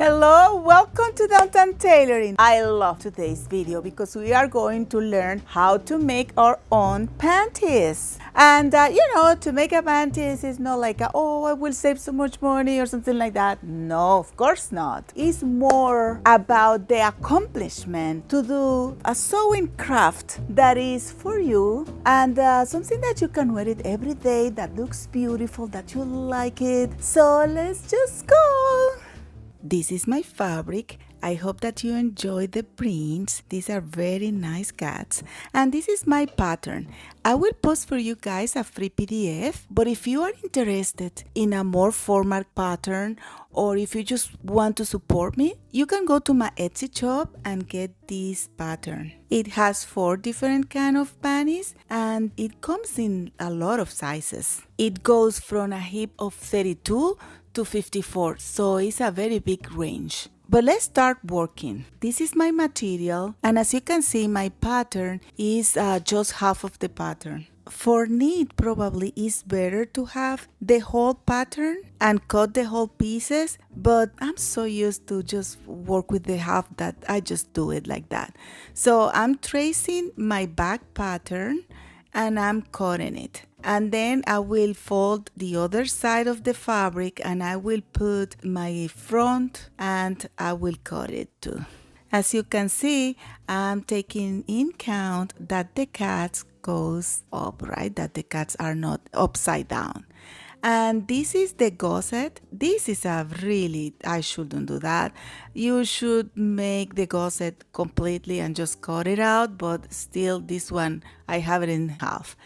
Hello, welcome to Downtown Tailoring. I love today's video because we are going to learn how to make our own panties. And to make a panties is not like, I will save so much money or something like that. No, of course not. It's more about the accomplishment to do a sewing craft that is for you and something that you can wear it every day, that looks beautiful, that you like it. So let's just go. This is my fabric. I hope that you enjoy the prints. These are very nice cuts. And this is my pattern. I will post for you guys a free PDF, but if you are interested in a more formal pattern or if you just want to support me, you can go to my Etsy shop and get this pattern. It has 4 different kind of panties and it comes in a lot of sizes. It goes from a hip of 32 to 54, so it's a very big range. But let's start working. This is my material, and as you can see, my pattern is just half of the pattern. For knit, probably it's better to have the whole pattern and cut the whole pieces, but I'm so used to just work with the half that I just do it like that. So I'm tracing my back pattern and I'm cutting it. And then I will fold the other side of the fabric and I will put my front and I will cut it too. As you can see, I'm taking in count that the cuts goes up, right? That the cuts are not upside down. And this is the gusset. This is I shouldn't do that. You should make the gusset completely and just cut it out, but still this one, I have it in half.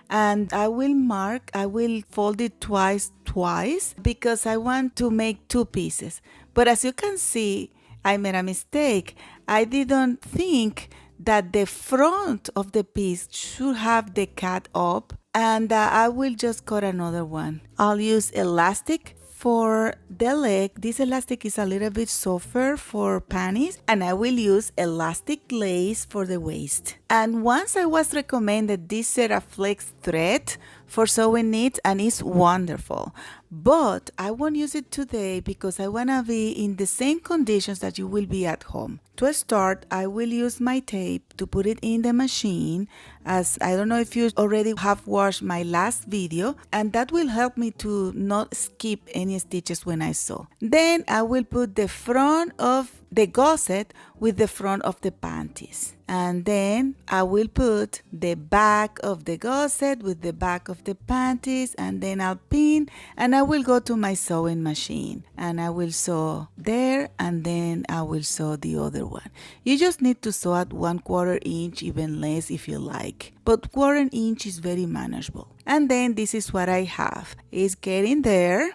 And I will fold it twice because I want to make 2 pieces. But as you can see, I made a mistake. I didn't think that the front of the piece should have the cut up, and I will just cut another one. I'll use elastic for the leg. This elastic is a little bit softer for panties, and I will use elastic lace for the waist. And once I was recommended this Flex thread for sewing knits, and it's wonderful. But I won't use it today because I want to be in the same conditions that you will be at home. To start, I will use my tape to put it in the machine, as I don't know if you already have watched my last video, and that will help me to not skip any stitches when I sew. Then I will put the front of the gusset with the front of the panties. And then I will put the back of the gusset with the back of the panties, and then I'll pin and I will go to my sewing machine and I will sew there, and then I will sew the other one. You just need to sew at 1/4 inch, even less if you like, but 1/4 inch is very manageable. And then this is what I have. It's getting there.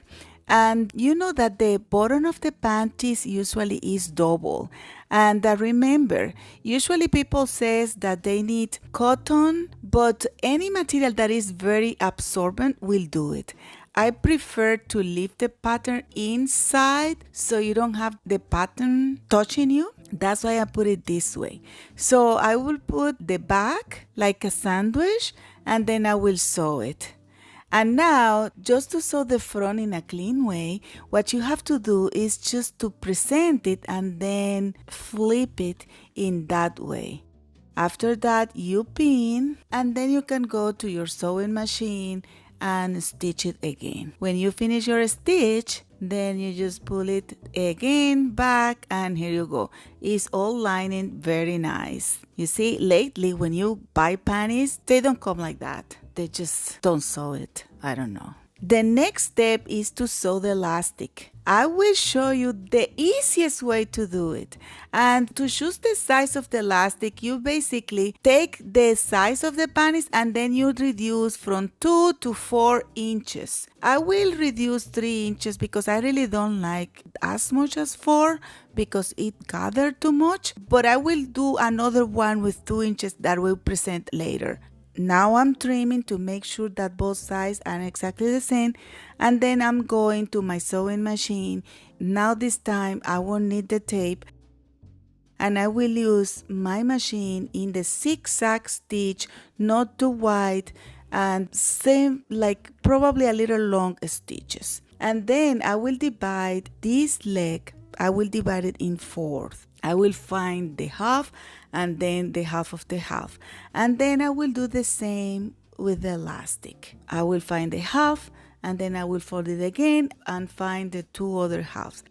And you know that the bottom of the panties usually is double. And remember, usually people says that they need cotton, but any material that is very absorbent will do it. I prefer to leave the pattern inside so you don't have the pattern touching you. That's why I put it this way. So I will put the back like a sandwich and then I will sew it. And now, just to sew the front in a clean way, what you have to do is just to present it and then flip it in that way. After that, you pin, and then you can go to your sewing machine and stitch it again. When you finish your stitch, then you just pull it again back, and here you go. It's all lining very nice. You see, lately when you buy panties, they don't come like that. They just don't sew it. I don't know. The next step is to sew the elastic. I will show you the easiest way to do it. And to choose the size of the elastic, you basically take the size of the panties and then you reduce from 2 to 4 inches. I will reduce 3 inches because I really don't like as much as 4 because it gathered too much. But I will do another one with 2 inches that will present later. Now I'm trimming to make sure that both sides are exactly the same, and then I'm going to my sewing machine. Now this time I won't need the tape, and I will use my machine in the zigzag stitch, not too wide, and same like probably a little long stitches. And then I will divide this leg I will divide it in fourth. I will find the half and then the half of the half. And then I will do the same with the elastic. I will find the half and then I will fold it again and find the two other halves.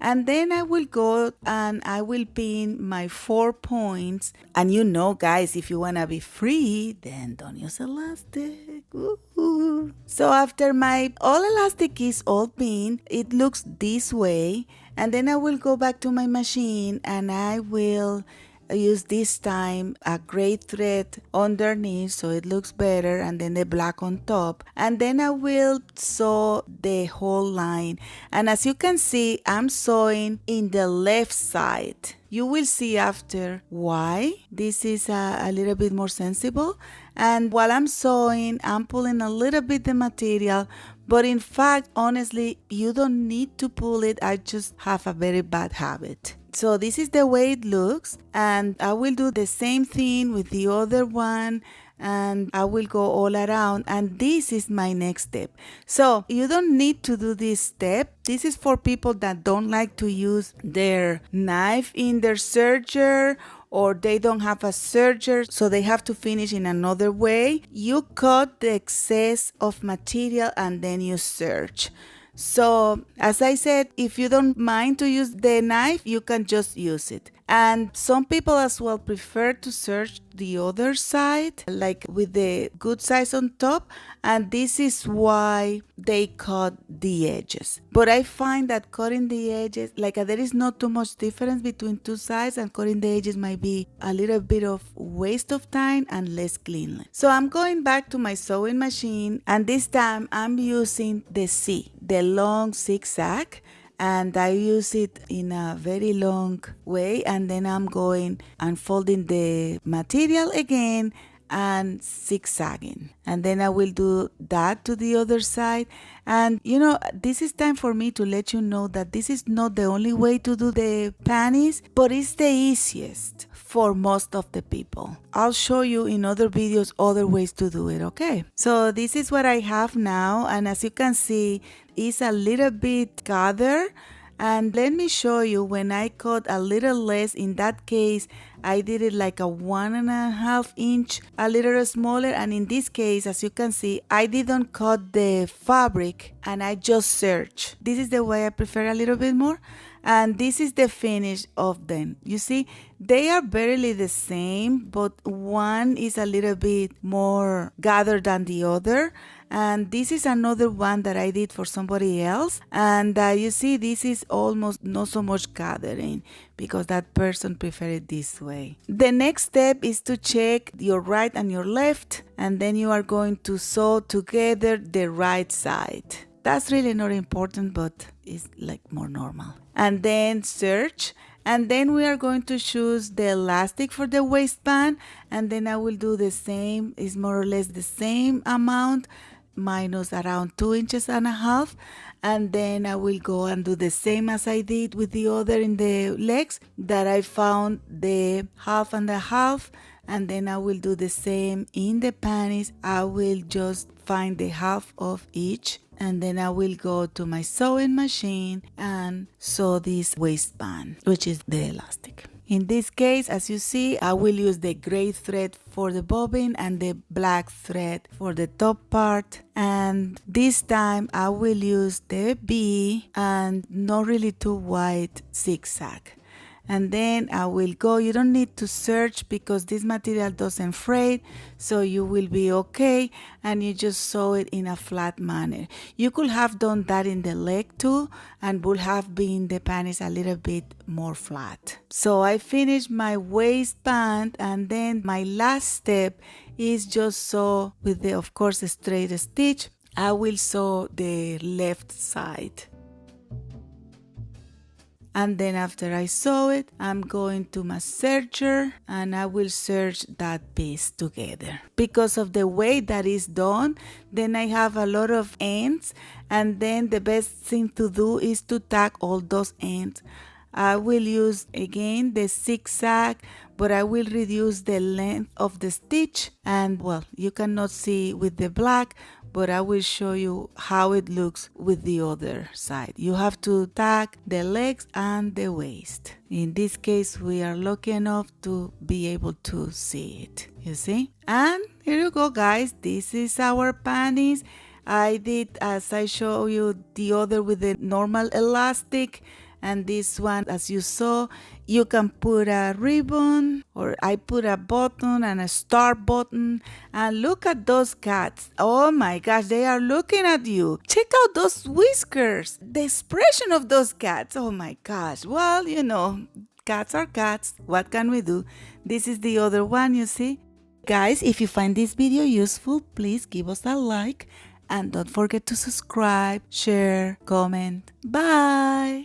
And then I will go and I will pin my 4 points. And you know, guys, if you want to be free, then don't use elastic. Ooh. So after my all elastic is all pinned, it looks this way. And then I will go back to my machine and I will use this time a gray thread underneath so it looks better, and then the black on top, and then I will sew the whole line. And as you can see, I'm sewing in the left side. You will see after why this is a little bit more sensible. And while I'm sewing, I'm pulling a little bit the material, but in fact, honestly, you don't need to pull it. I just have a very bad habit. So this is the way it looks, and I will do the same thing with the other one, and I will go all around, and this is my next step. So you don't need to do this step. This is for people that don't like to use their knife in their serger, or they don't have a serger, so they have to finish in another way. You cut the excess of material and then you serge. So as I said, if you don't mind to use the knife, you can just use it. And some people as well prefer to serge the other side, like with the good size on top, and this is why they cut the edges. But I find that cutting the edges, like there is not too much difference between two sides, and cutting the edges might be a little bit of waste of time and less cleanly. So I'm going back to my sewing machine, and this time I'm using the C, the long zigzag. And I use it in a very long way, and then I'm going and folding the material again and zigzagging, and then I will do that to the other side. And you know, this is time for me to let you know that this is not the only way to do the panties, but it's the easiest for most of the people. I'll show you in other videos other ways to do it, okay? So this is what I have now, and as you can see, it's a little bit gathered. And let me show you, when I cut a little less, in that case, I did it like a 1.5 inch, a little smaller. And in this case, as you can see, I didn't cut the fabric and I just serged. This is the way I prefer a little bit more. And this is the finish of them. You see, they are barely the same, but one is a little bit more gathered than the other. And this is another one that I did for somebody else. And you see, this is almost not so much gathering because that person preferred it this way. The next step is to check your right and your left, and then you are going to sew together the right side. That's really not important, but it's like more normal. And then serge. And then we are going to choose the elastic for the waistband. And then I will do the same. It's more or less the same amount, minus around 2.5 inches. And then I will go and do the same as I did with the other in the legs, that I found the half and a half. And then I will do the same in the panties. I will just find the half of each, and then I will go to my sewing machine and sew this waistband, which is the elastic. In this case, as you see, I will use the gray thread for the bobbin and the black thread for the top part. And this time I will use the B and not really too wide zigzag. And then I will go, you don't need to serge because this material doesn't fray, so you will be okay, and you just sew it in a flat manner. You could have done that in the leg too, and would have been the panties a little bit more flat. So I finished my waistband, and then my last step is just sew with the, of course, straight stitch. I will sew the left side. And then after I sew it, I'm going to my serger and I will serge that piece together. Because of the way that is done, then I have a lot of ends, and then the best thing to do is to tack all those ends. I will use again the zigzag, but I will reduce the length of the stitch, and well, you cannot see with the black, but I will show you how it looks with the other side. You have to tag the legs and the waist. In this case, we are lucky enough to be able to see it, you see? And here you go, guys. This is our panties. I did as I show you the other with the normal elastic, and this one, as you saw, you can put a ribbon, or I put a button and a star button. And look at those cats. Oh my gosh, they are looking at you. Check out those whiskers, the expression of those cats. Oh my gosh. Well, you know, cats are cats. What can we do? This is the other one, you see? Guys, if you find this video useful, please give us a like. And don't forget to subscribe, share, comment. Bye!